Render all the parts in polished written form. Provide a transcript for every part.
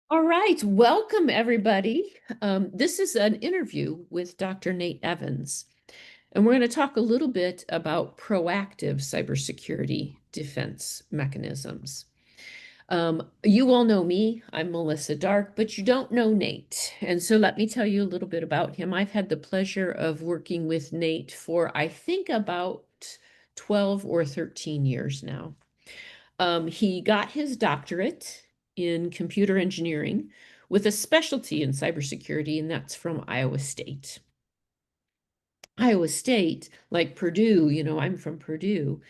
All right, welcome everybody. This is an interview with Dr. Nate Evans, and we're going to talk a little bit about proactive cybersecurity defense mechanisms. You all know me, I'm Melissa Dark, but you don't know Nate. And so let me tell you a little bit about him. I've had the pleasure of working with Nate for, I think, about 12 or 13 years now. He got his doctorate in computer engineering with a specialty in cybersecurity, and that's from Iowa State. Iowa State, like Purdue, I'm from Purdue,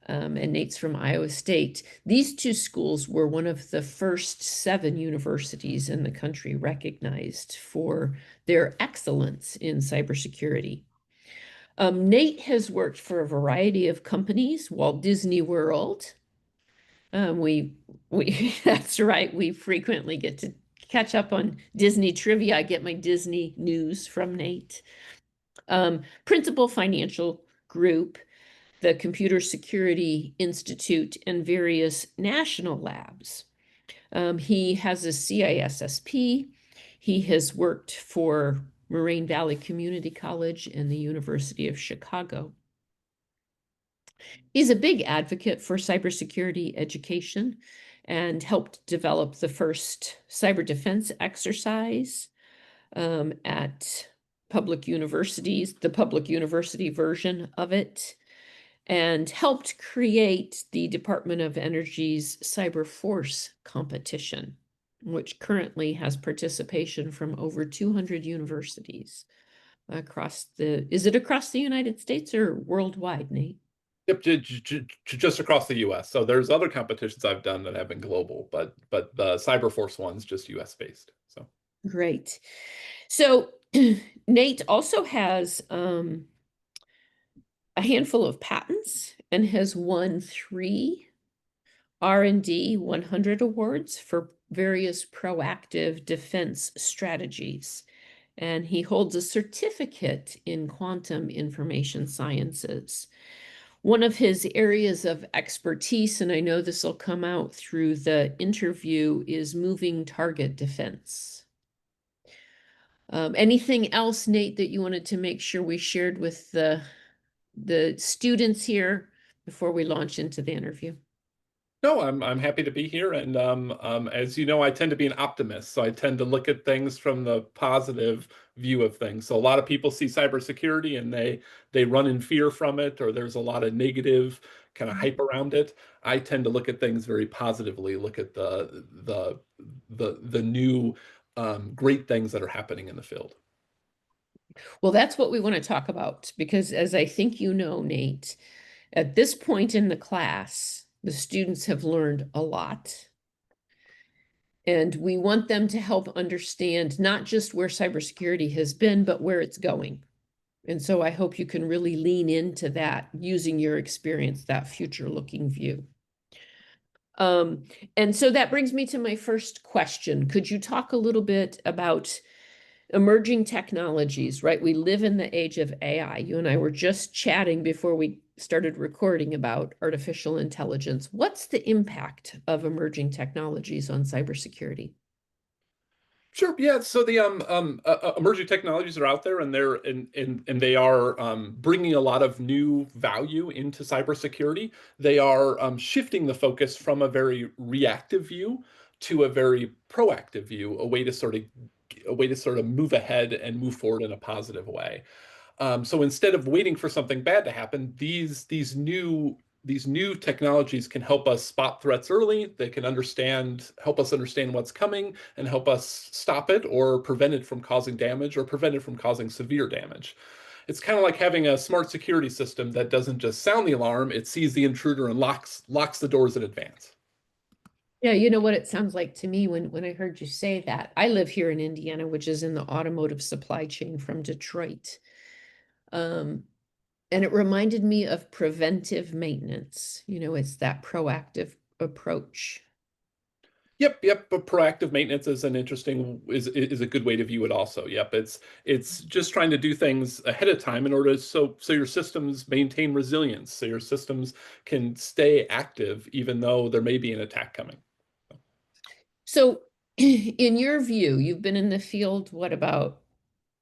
and Nate's from Iowa State. These two schools were one of the first 7 universities in the country recognized for their excellence in cybersecurity. Nate has worked for a variety of companies, Walt Disney World. We that's right. We frequently get to catch up on Disney trivia. I get my Disney news from Nate. Principal Financial Group, the Computer Security Institute, and various national labs. He has a CISSP. He has worked for Moraine Valley Community College and the University of Chicago. He's a big advocate for cybersecurity education and helped develop the first cyber defense exercise at public universities, the public university version of it, and helped create the Department of Energy's Cyber Force competition, which currently has participation from over 200 universities is it across the United States or worldwide, Nate? Yep, just across the U.S. So there's other competitions I've done that have been global, but the Cyberforce one's just U.S. based. So Great. So Nate also has a handful of patents and has won 3 R&D 100 awards for various proactive defense strategies. And he holds a certificate in quantum information sciences. One of his areas of expertise, and I know this will come out through the interview, is moving target defense. Anything else, Nate, that you wanted to make sure we shared with the students here before we launch into the interview? no, I'm happy to be here, and as you know, I tend to be an optimist, so I tend to look at things from the positive view of things. So a lot of people see cybersecurity and they run in fear from it, or there's a lot of negative kind of hype around it. I tend to look at things very positively, look at the new great things that are happening in the field. Well, that's what we want to talk about because, as I think you know, Nate, at this point in the class, the students have learned a lot. And we want them to help understand not just where cybersecurity has been, but where it's going. And so I hope you can really lean into that using your experience, that future looking view. And so that brings me to my first question. Could you talk a little bit about emerging technologies, right? We live in the age of AI. You and I were just chatting before we started recording about artificial intelligence. What's the impact of emerging technologies on cybersecurity? Sure. Yeah. So the emerging technologies are out there, and they are bringing a lot of new value into cybersecurity. They are shifting the focus from a very reactive view to a very proactive view, a way to sort of move ahead and move forward in a positive way. So instead of waiting for something bad to happen, these new technologies can help us spot threats early. They can help us understand what's coming and help us stop it or prevent it from causing damage or prevent it from causing severe damage. It's kind of like having a smart security system that doesn't just sound the alarm, it sees the intruder and locks the doors in advance. Yeah, you know what it sounds like to me when I heard you say that. I live here in Indiana, which is in the automotive supply chain from Detroit. Um, and it reminded me of preventive maintenance. It's that proactive approach. Yep. But proactive maintenance is is a good way to view it also. Yep, it's just trying to do things ahead of time in order so your systems maintain resilience, so your systems can stay active even though there may be an attack coming. So In your view, you've been in the field, what, about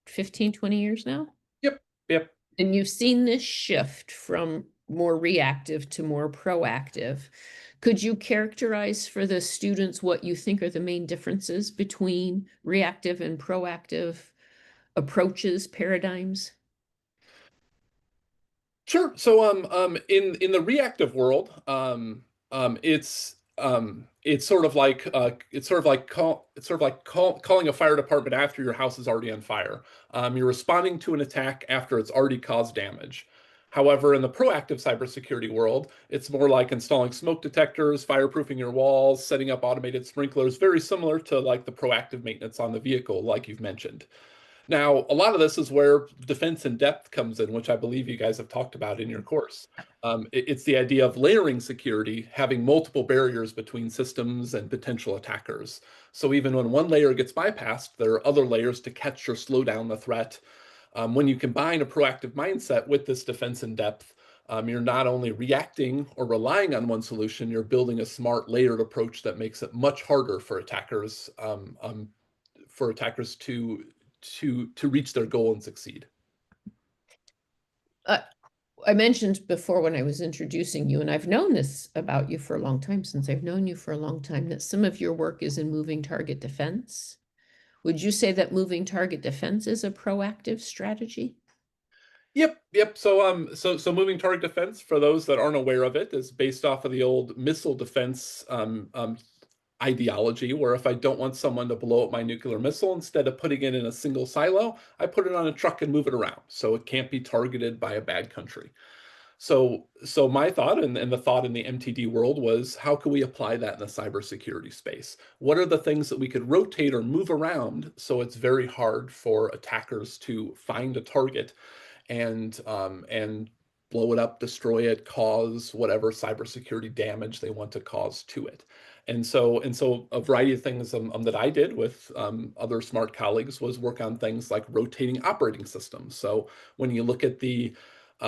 15, 20 years now? Yep, yep. And you've seen this shift from more reactive to more proactive. Could you characterize for the students what you think are the main differences between reactive and proactive approaches, paradigms? Sure. So in the reactive world, it's sort of like calling a fire department after your house is already on fire. You're responding to an attack after it's already caused damage. However, in the proactive cybersecurity world, it's more like installing smoke detectors, fireproofing your walls, setting up automated sprinklers, very similar to like the proactive maintenance on the vehicle, like you've mentioned. Now, a lot of this is where defense in depth comes in, which I believe you guys have talked about in your course. It's the idea of layering security, having multiple barriers between systems and potential attackers. So even when one layer gets bypassed, there are other layers to catch or slow down the threat. When you combine a proactive mindset with this defense in depth, you're not only reacting or relying on one solution, you're building a smart layered approach that makes it much harder for attackers to reach their goal and succeed. Uh, I mentioned before when I was introducing you, and I've known this about you for a long time, since I've known you for a long time, that some of your work is in moving target defense. Would you say that moving target defense is a proactive strategy? Yep, yep. So moving target defense, for those that aren't aware of it, is based off of the old missile defense ideology, where if I don't want someone to blow up my nuclear missile, instead of putting it in a single silo, I put it on a truck and move it around, so it can't be targeted by a bad country. So my thought and the thought in the MTD world was, how can we apply that in the cybersecurity space? What are the things that we could rotate or move around so it's very hard for attackers to find a target and blow it up, destroy it, cause whatever cybersecurity damage they want to cause to it. And so a variety of things that I did with other smart colleagues was work on things like rotating operating systems. So when you look at the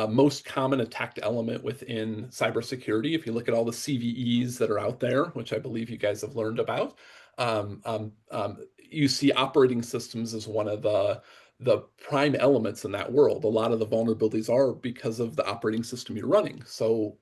most common attacked element within cybersecurity, if you look at all the CVEs that are out there, which I believe you guys have learned about, you see operating systems as one of the prime elements in that world. A lot of the vulnerabilities are because of the operating system you're running. So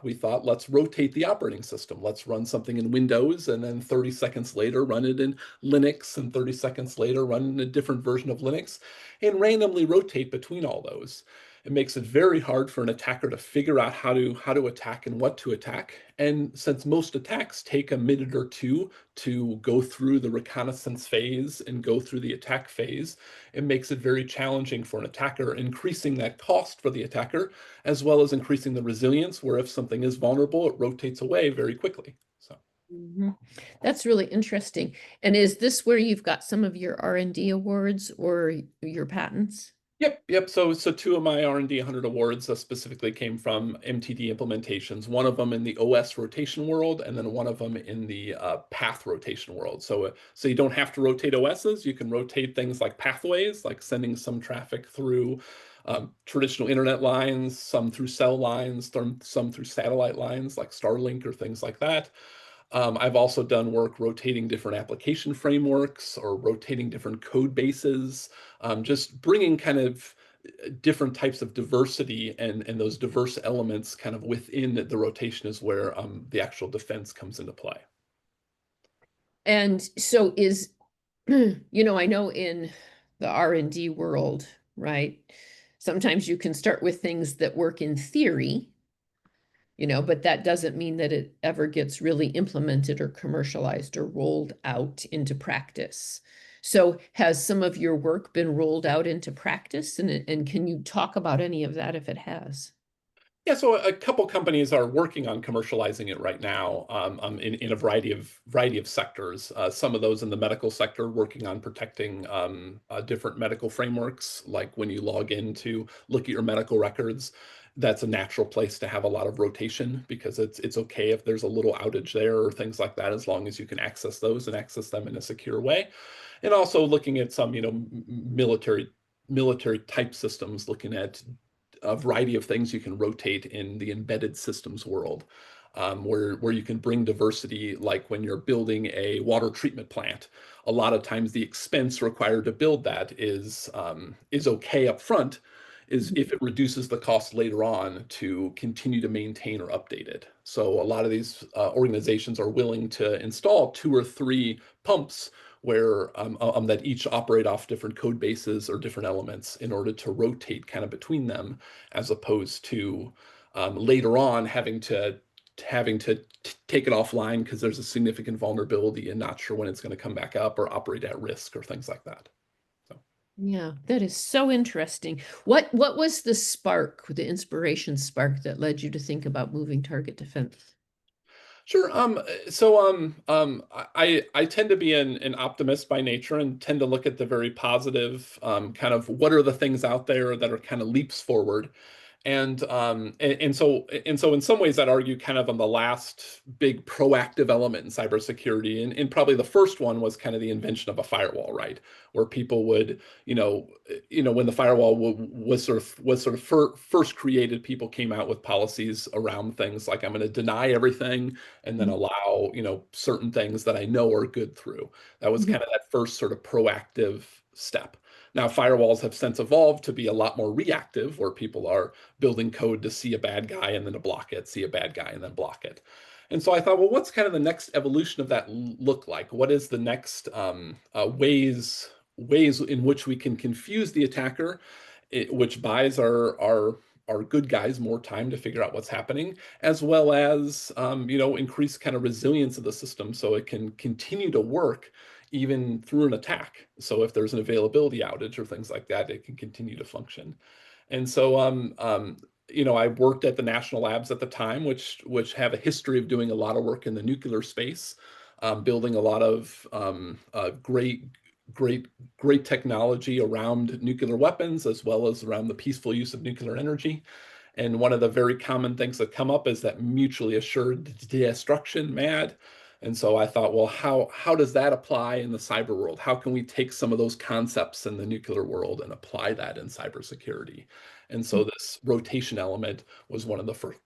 we thought, let's rotate the operating system. Let's run something in Windows and then 30 seconds later run it in Linux and 30 seconds later run in a different version of Linux and randomly rotate between all those. It makes it very hard for an attacker to figure out how to attack and what to attack. And since most attacks take a minute or two to go through the reconnaissance phase and go through the attack phase, it makes it very challenging for an attacker, increasing that cost for the attacker, as well as increasing the resilience, where if something is vulnerable, it rotates away very quickly. So. Mhm. That's really interesting. And is this where you've got some of your R&D awards or your patents? Yep, yep. So two of my R&D 100 awards specifically came from MTD implementations. One of them in the OS rotation world, and then one of them in the path rotation world. So you don't have to rotate OSs. You can rotate things like pathways, like sending some traffic through traditional internet lines, some through cell lines, some through satellite lines, like Starlink or things like that. I've also done work rotating different application frameworks or rotating different code bases, just bringing kind of different types of diversity and those diverse elements kind of within the rotation is where the actual defense comes into play. And so is, I know in the R&D world, right? Sometimes you can start with things that work in theory, but that doesn't mean that it ever gets really implemented or commercialized or rolled out into practice. So has some of your work been rolled out into practice? And can you talk about any of that if it has? Yeah, so a couple companies are working on commercializing it right now in a variety of sectors. Some of those in the medical sector working on protecting different medical frameworks, like when you log in to look at your medical records, that's a natural place to have a lot of rotation because it's okay if there's a little outage there or things like that, as long as you can access those and access them in a secure way. And also looking at some, military type systems, looking at a variety of things you can rotate in the embedded systems world. where you can bring diversity, like when you're building a water treatment plant. A lot of times the expense required to build that is okay up front, is if it reduces the cost later on to continue to maintain or update it. So a lot of these organizations are willing to install 2 or 3 pumps that each operate off different code bases or different elements in order to rotate kind of between them, as opposed to later on having to take it offline because there's a significant vulnerability and not sure when it's going to come back up or operate at risk or things like that. So. Yeah, that is so interesting. What was the spark, the inspiration spark that led you to think about moving target defense? Sure. I tend to be an optimist by nature and tend to look at the very positive, kind of what are the things out there that are kind of leaps forward. And so in some ways I'd argue kind of on the last big proactive element in cybersecurity, and probably the first one was kind of the invention of a firewall, right? Where people would, when the firewall was sort of first created, people came out with policies around things like I'm going to deny everything and then allow, certain things that I know are good through. That was Mhm. kind of that first sort of proactive step. Now, firewalls have since evolved to be a lot more reactive, where people are building code to see a bad guy and then to block it, see a bad guy and then block it. And so I thought, well, what's kind of the next evolution of that look like? What is the next ways in which we can confuse the attacker, which buys our good guys more time to figure out what's happening, as well as increase kind of resilience of the system so it can continue to work even through an attack. So if there's an availability outage or things like that, it can continue to function. And so, I worked at the national labs at the time, which have a history of doing a lot of work in the nuclear space, building a lot of great, great technology around nuclear weapons, as well as around the peaceful use of nuclear energy. And one of the very common things that come up is that mutually assured destruction, MAD. And so I thought, well, how does that apply in the cyber world? How can we take some of those concepts in the nuclear world and apply that in cybersecurity? And so this rotation element was one of the first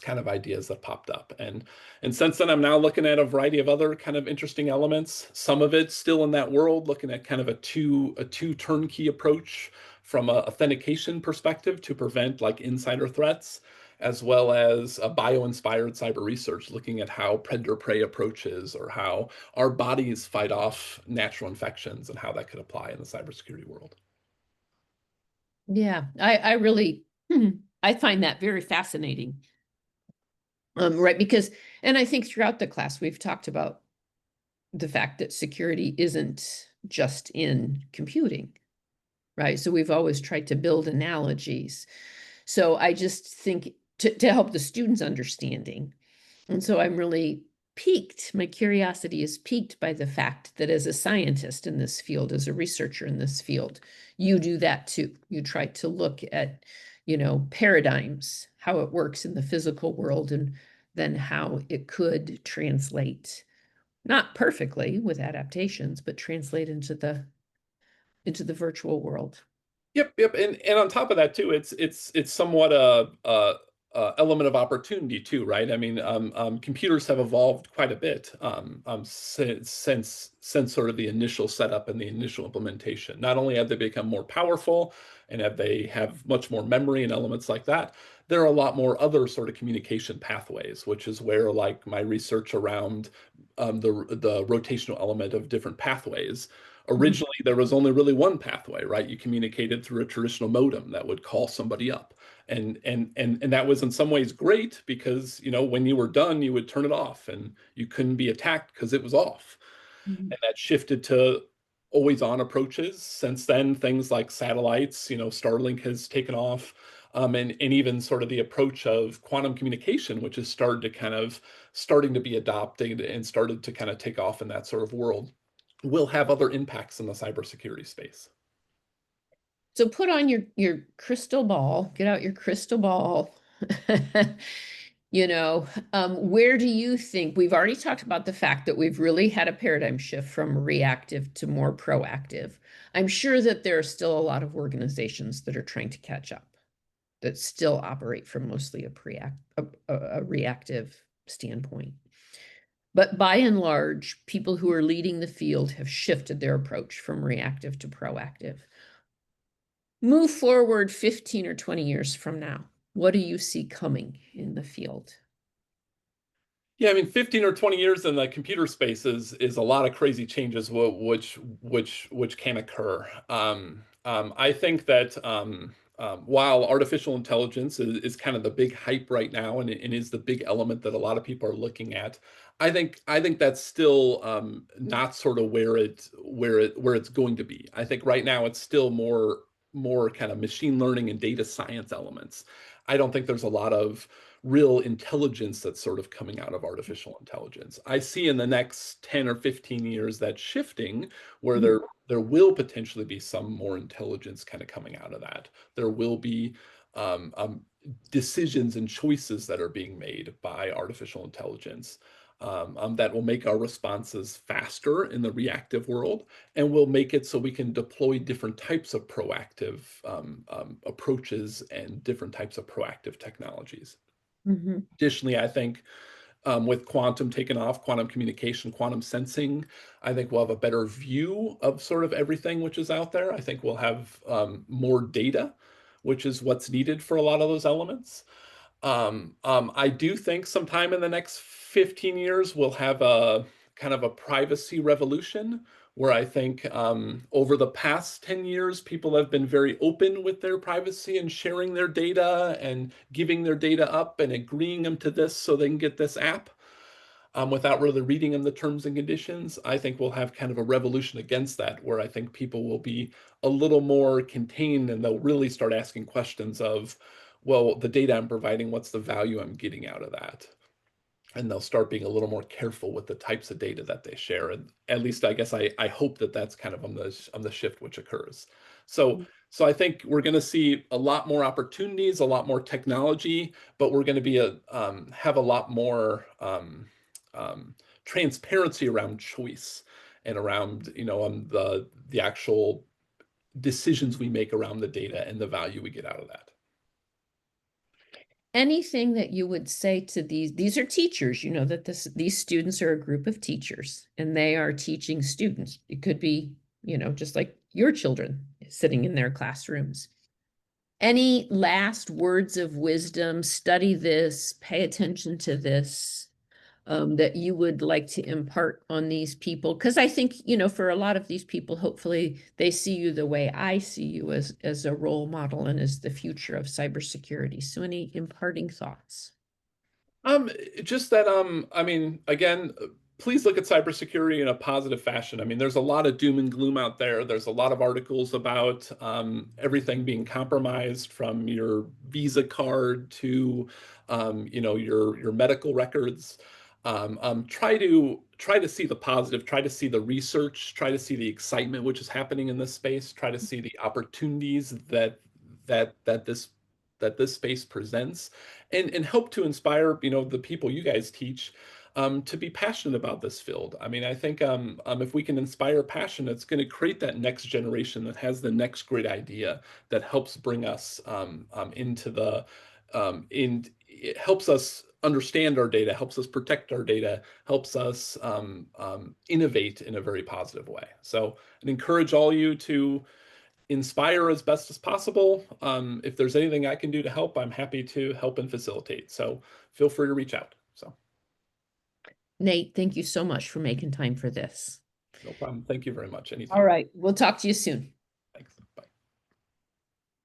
kind of ideas that popped up. And since then, I'm now looking at a variety of other kind of interesting elements. Some of it still in that world, looking at kind of a two turnkey approach from a authentication perspective to prevent like insider threats, as well as a bio-inspired cyber research, looking at how predator-prey approaches or how our bodies fight off natural infections and how that could apply in the cybersecurity world. Yeah, I really I find that very fascinating. Right, because and I think throughout the class we've talked about the fact that security isn't just in computing, right? So we've always tried to build analogies. So I just think to help the students understanding. And so I'm really piqued. My curiosity is piqued by the fact that as a scientist in this field, as a researcher in this field, you do that too. You try to look at, paradigms, how it works in the physical world, and then how it could translate, not perfectly with adaptations, but translate into the virtual world. Yep. And on top of that too, it's somewhat a element of opportunity too, right? I mean, computers have evolved quite a bit since sort of the initial setup and the initial implementation. Not only have they become more powerful and have much more memory and elements like that, there are a lot more other sort of communication pathways, which is where like my research around the rotational element of different pathways. Mhm. Originally, there was only really one pathway, right? You communicated through a traditional modem that would call somebody up. And that was in some ways great because, when you were done, you would turn it off and you couldn't be attacked because it was off. Mhm. And that shifted to always on approaches. Since then, things like satellites, Starlink has taken off. And even sort of the approach of quantum communication, which has starting to be adopted and started to kind of take off in that sort of world, will have other impacts in the cybersecurity space. So put on your crystal ball, get out your crystal ball. Where do you think we've already talked about the fact that we've really had a paradigm shift from reactive to more proactive? I'm sure that there are still a lot of organizations that are trying to catch up, that still operate from mostly a reactive standpoint. But by and large, people who are leading the field have shifted their approach from reactive to proactive. Move forward 15 or 20 years from now. What do you see coming in the field? Yeah, I mean, 15 or 20 years in the computer space is a lot of crazy changes which can occur. I think that while artificial intelligence is kind of the big hype right now and is the big element that a lot of people are looking at, I think that's still not sort of where it's going to be. I think right now it's still more kind of machine learning and data science elements. I don't think there's a lot of real intelligence that's sort of coming out of artificial intelligence. I see in the next 10 or 15 years that shifting where there will potentially be some more intelligence kind of coming out of that. There will be decisions and choices that are being made by artificial intelligence that will make our responses faster in the reactive world and will make it so we can deploy different types of proactive approaches and different types of proactive technologies. Mm-hmm. Additionally, I think with quantum taking off, quantum communication, quantum sensing, I think we'll have a better view of sort of everything which is out there. I think we'll have more data, which is what's needed for a lot of those elements. I do think sometime in the next 15 years, we'll have a kind of a privacy revolution where I think over the past 10 years, people have been very open with their privacy and sharing their data and giving their data up and agreeing them to this so they can get this app without really reading them the terms and conditions. I think we'll have kind of a revolution against that, where I think people will be a little more contained and they'll really start asking questions of, well, the data I'm providing, what's the value I'm getting out of that? And they'll start being a little more careful with the types of data that they share. And at least I guess I hope that that's kind of on the shift which occurs. So I think we're going to see a lot more opportunities, a lot more technology, but we're going to be have a lot more transparency around choice and around the actual decisions we make around the data and the value we get out of that. Anything that you would say to these are teachers, you know, that these students are a group of teachers and they are teaching students. It could be, you know, just like your children sitting in their classrooms. Any last words of wisdom? Study this, pay attention to this, that you would like to impart on these people? Because I think, you know, for a lot of these people, hopefully they see you the way I see you as a role model and as the future of cybersecurity. So any imparting thoughts? Um, just that, I mean, again, please look at cybersecurity in a positive fashion. I mean, there's a lot of doom and gloom out there. There's a lot of articles about everything being compromised, from your Visa card to, your medical records. Try to see the positive. Try to see the research. Try to see the excitement which is happening in this space. Try to see the opportunities that that this that this space presents, and help to inspire the people you guys teach to be passionate about this field. I mean, I think if we can inspire passion, it's going to create that next generation that has the next great idea that helps bring us into the it helps us understand our data, helps us protect our data, helps us innovate in a very positive way. So I'd encourage all you to inspire as best as possible. If there's anything I can do to help, I'm happy to help and facilitate. So feel free to reach out. So Nate, thank you so much for making time for this. no problem. Thank you very much. All Anytime. right, we'll talk to you soon.